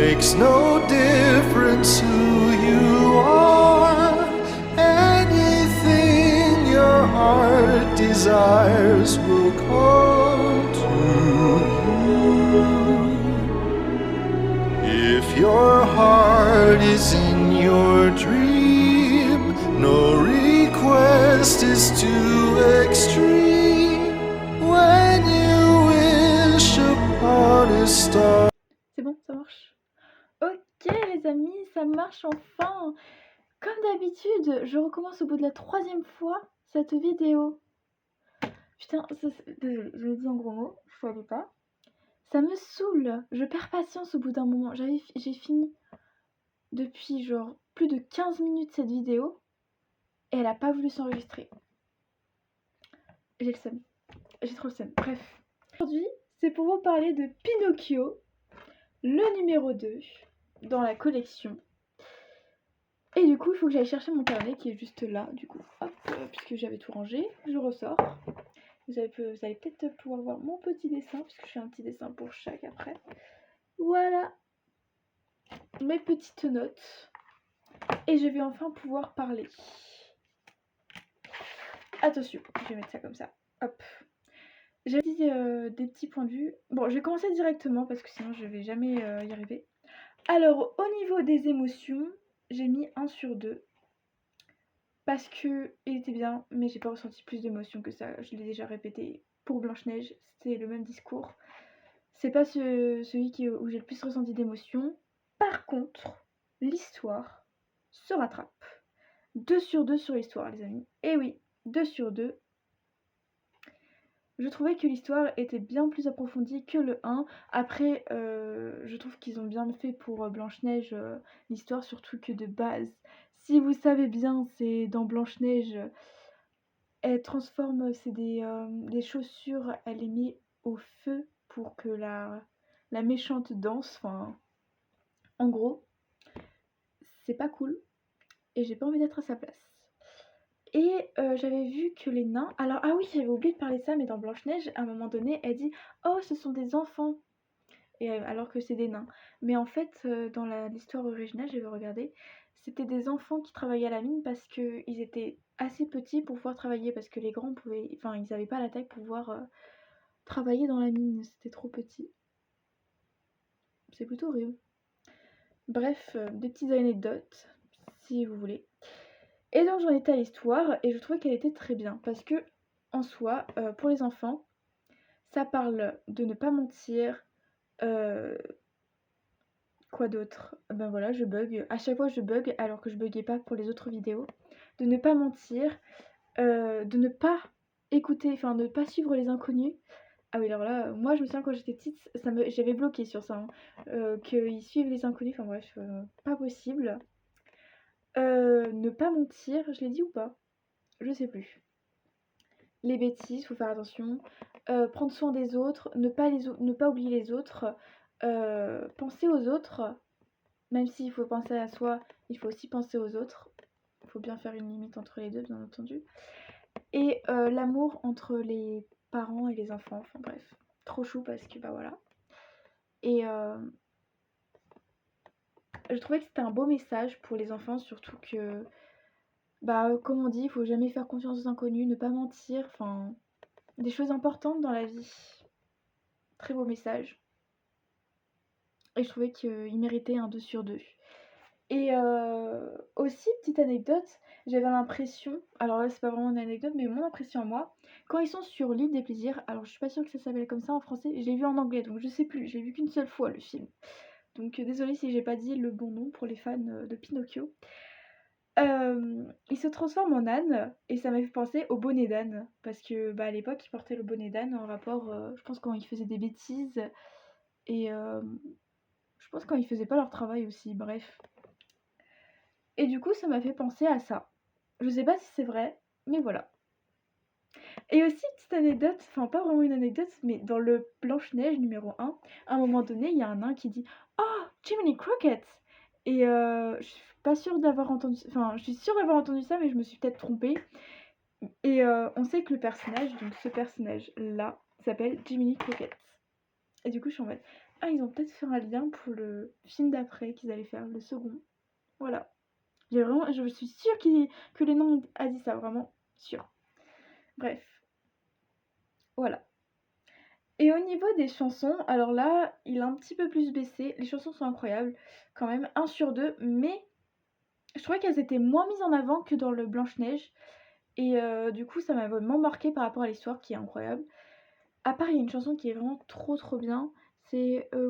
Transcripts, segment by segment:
makes no difference who you are. Anything your heart desires will come to you. If your heart is in your dream, no request is too extreme. When you wish upon a star. C'est bon, ça marche? Ok les amis, ça marche enfin. Comme d'habitude, je recommence au bout de la 3e fois cette vidéo. Putain, désolée, je le dis en gros mots, je savais pas. Ça me saoule, je perds patience au bout d'un moment. J'ai fini depuis genre plus de 15 minutes cette vidéo et elle a pas voulu s'enregistrer. J'ai le seum, j'ai trop le seum. Bref, aujourd'hui c'est pour vous parler de Pinocchio, le numéro 2 dans la collection. Et du coup il faut que j'aille chercher mon carnet qui est juste là, du coup hop, puisque j'avais tout rangé, je ressors. Vous allez peut-être pouvoir voir mon petit dessin, puisque je fais un petit dessin pour chaque après. Voilà mes petites notes. Et je vais enfin pouvoir parler. Attention, je vais mettre ça comme ça. Hop. J'ai dit des petits points de vue. Bon, je vais commencer directement parce que sinon je vais jamais y arriver. Alors, au niveau des émotions, j'ai mis 1 sur 2. Parce que il était bien, mais j'ai pas ressenti plus d'émotions que ça. Je l'ai déjà répété pour Blanche-Neige, c'était le même discours. C'est pas celui où j'ai le plus ressenti d'émotions. Par contre, l'histoire se rattrape. 2 sur 2 sur l'histoire, les amis. Et oui, 2 sur 2. Je trouvais que l'histoire était bien plus approfondie que le 1. Après, je trouve qu'ils ont bien fait pour Blanche-Neige l'histoire, surtout que de base. Si vous savez bien, c'est dans Blanche-Neige, elle transforme, c'est des chaussures, elle les met au feu pour que la méchante danse. Enfin, en gros, c'est pas cool. Et j'ai pas envie d'être à sa place. Et j'avais vu que les nains... Alors, ah oui, j'avais oublié de parler de ça, mais dans Blanche-Neige, à un moment donné, elle dit « Oh, ce sont des enfants !» Et alors que c'est des nains. Mais en fait, dans l'histoire originale, j'avais regardé, c'était des enfants qui travaillaient à la mine parce qu'ils étaient assez petits pour pouvoir travailler, parce que les grands pouvaient... Enfin, ils n'avaient pas la taille pour pouvoir travailler dans la mine, c'était trop petit. C'est plutôt horrible. Bref, des petites anecdotes, si vous voulez. Et donc j'en étais à l'histoire et je trouvais qu'elle était très bien parce que en soi, pour les enfants, ça parle de ne pas mentir. Quoi d'autre? Ben voilà, je bug. À chaque fois je bug alors que je buguais pas pour les autres vidéos. De ne pas mentir, de ne pas écouter, enfin de ne pas suivre les inconnus. Ah oui, alors là, moi je me souviens quand j'étais petite, j'avais bloqué sur ça, hein, qu'ils suivent les inconnus, enfin bref, pas possible. Ne pas mentir, je l'ai dit ou pas? Je sais plus. Les bêtises, faut faire attention. Prendre soin des autres, ne pas oublier les autres. Penser aux autres, même s'il faut penser à soi, il faut aussi penser aux autres. Il faut bien faire une limite entre les deux, bien entendu. Et l'amour entre les parents et les enfants, enfin bref. Trop chou parce que bah voilà. Et je trouvais que c'était un beau message pour les enfants, surtout que, bah comme on dit, il faut jamais faire confiance aux inconnus, ne pas mentir, enfin des choses importantes dans la vie. Très beau message. Et je trouvais qu'il méritait un 2 sur 2. Et aussi, petite anecdote, j'avais l'impression, alors là c'est pas vraiment une anecdote, mais mon impression à moi, quand ils sont sur l'île des plaisirs, alors je suis pas sûre que ça s'appelle comme ça en français, je l'ai vu en anglais, donc je sais plus, je l'ai vu qu'une seule fois le film. Donc désolée si j'ai pas dit le bon nom pour les fans de Pinocchio. Il se transforme en âne et ça m'a fait penser au bonnet d'âne, parce que bah, à l'époque il portait le bonnet d'âne en rapport, je pense quand il faisait des bêtises, et je pense quand ils faisaient pas leur travail aussi, bref. Et du coup, ça m'a fait penser à ça. Je sais pas si c'est vrai, mais voilà. Et aussi, petite anecdote, enfin pas vraiment une anecdote, mais dans le Blanche-Neige numéro 1, à un moment donné, il y a un nain qui dit « Oh, Jiminy Cricket !» Et je suis pas sûre d'avoir entendu... Enfin, je suis sûre d'avoir entendu ça, mais je me suis peut-être trompée. Et on sait que le personnage, donc ce personnage-là, s'appelle Jiminy Cricket. Et du coup, je suis en mode Ah, ils ont peut-être fait un lien pour le film d'après qu'ils allaient faire, le second. Voilà. Je suis sûre que Lennon a dit ça, vraiment sûre. Bref, voilà. Et au niveau des chansons, alors là, il a un petit peu plus baissé. Les chansons sont incroyables, quand même, 1 sur 2, mais je trouvais qu'elles étaient moins mises en avant que dans le Blanche-Neige. Et du coup, ça m'a vraiment marqué par rapport à l'histoire qui est incroyable. À part, il y a une chanson qui est vraiment trop bien. C'est I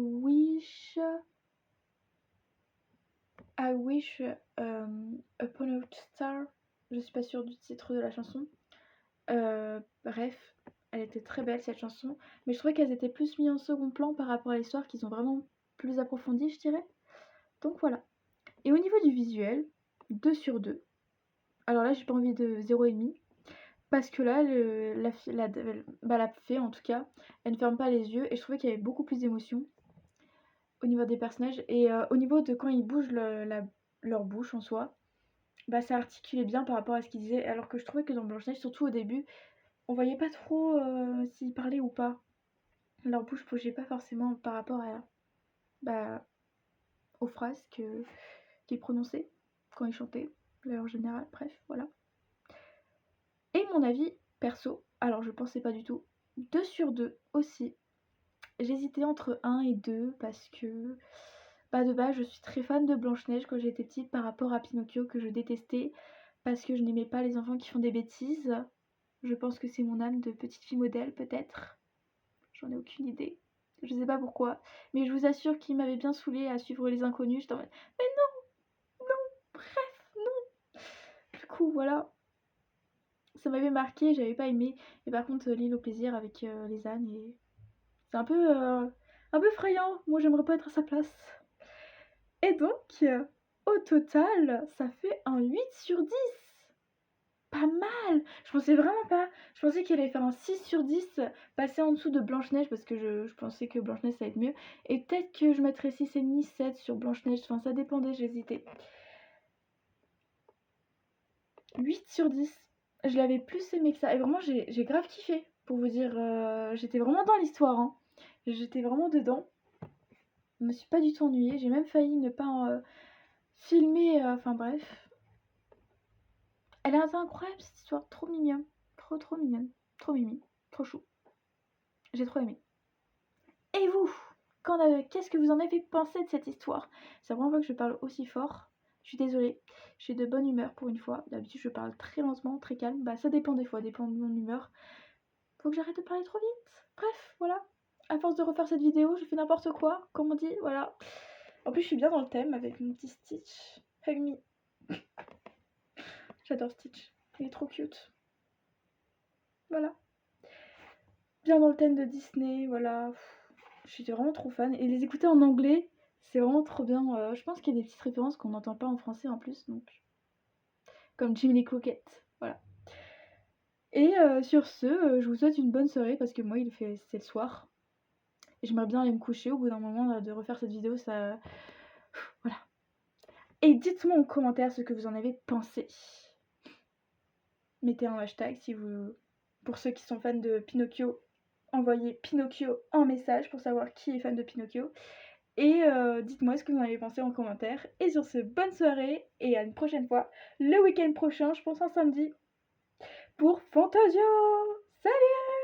Wish Upon a Star. Je suis pas sûre du titre de la chanson. Bref, elle était très belle cette chanson. Mais je trouvais qu'elles étaient plus mises en second plan par rapport à l'histoire, qu'ils ont vraiment plus approfondi, je dirais. Donc voilà. Et au niveau du visuel, 2 sur 2. Alors là, j'ai pas envie de 0,5. Parce que là, la fée en tout cas, elle ne ferme pas les yeux et je trouvais qu'il y avait beaucoup plus d'émotion au niveau des personnages et au niveau de quand ils bougent leur bouche en soi, bah ça articulait bien par rapport à ce qu'ils disaient, alors que je trouvais que dans Blanche-Neige, surtout au début, on voyait pas trop s'ils parlaient ou pas. Leur bouche bougeait pas forcément par rapport bah, aux phrases qu'ils prononçaient quand ils chantaient, en général, bref, voilà. Et mon avis perso, alors je pensais pas du tout, 2 sur 2 aussi. J'hésitais entre 1 et 2 parce que bah de base je suis très fan de Blanche-Neige quand j'étais petite par rapport à Pinocchio que je détestais parce que je n'aimais pas les enfants qui font des bêtises. Je pense que c'est mon âme de petite fille modèle peut-être. J'en ai aucune idée. Je sais pas pourquoi. Mais je vous assure qu'il m'avait bien saoulée à suivre les inconnus. J'étais en mode mais non, bref, non. Du coup voilà. Ça m'avait marqué, j'avais pas aimé. Et par contre l'île au plaisir avec les ânes et c'est un peu effrayant. Moi j'aimerais pas être à sa place. Et donc, au total, ça fait un 8 sur 10. Pas mal. Je pensais vraiment pas. Je pensais qu'il allait faire un 6 sur 10, passer en dessous de Blanche-Neige parce que je pensais que Blanche-Neige ça allait être mieux. Et peut-être que je mettrais 6,5, 7 sur Blanche-Neige. Enfin, ça dépendait, j'hésitais. 8 sur 10. Je l'avais plus aimé que ça. Et vraiment, j'ai grave kiffé. Pour vous dire, j'étais vraiment dans l'histoire. Hein. J'étais vraiment dedans. Je me suis pas du tout ennuyée. J'ai même failli ne pas filmer. Enfin bref. Elle est incroyable cette histoire, trop mignonne, trop mignonne, trop mimi, trop chou. J'ai trop aimé. Et vous, qu'est-ce que vous en avez pensé de cette histoire? C'est la première fois que je parle aussi fort. Je suis désolée, je suis de bonne humeur pour une fois. D'habitude je parle très lentement, très calme. Bah ça dépend des fois, dépend de mon humeur. Faut que j'arrête de parler trop vite. Bref, voilà. À force de refaire cette vidéo, je fais n'importe quoi, comme on dit, voilà. En plus je suis bien dans le thème avec mon petit Stitch. Hug me. J'adore Stitch, il est trop cute. Voilà. Bien dans le thème de Disney, voilà. J'étais vraiment trop fan. Et les écouter en anglais, c'est vraiment trop bien. Je pense qu'il y a des petites références qu'on n'entend pas en français en plus, donc comme Jiminy Cricket, voilà. Et sur ce, je vous souhaite une bonne soirée parce que moi c'est le soir. Et j'aimerais bien aller me coucher au bout d'un moment de refaire cette vidéo, ça. Voilà. Et dites-moi en commentaire ce que vous en avez pensé. Mettez un hashtag si vous. Pour ceux qui sont fans de Pinocchio, envoyez Pinocchio en message pour savoir qui est fan de Pinocchio. Et dites-moi ce que vous en avez pensé en commentaire. Et sur ce, bonne soirée et à une prochaine fois, le week-end prochain, je pense un samedi, pour Fantasia. Salut!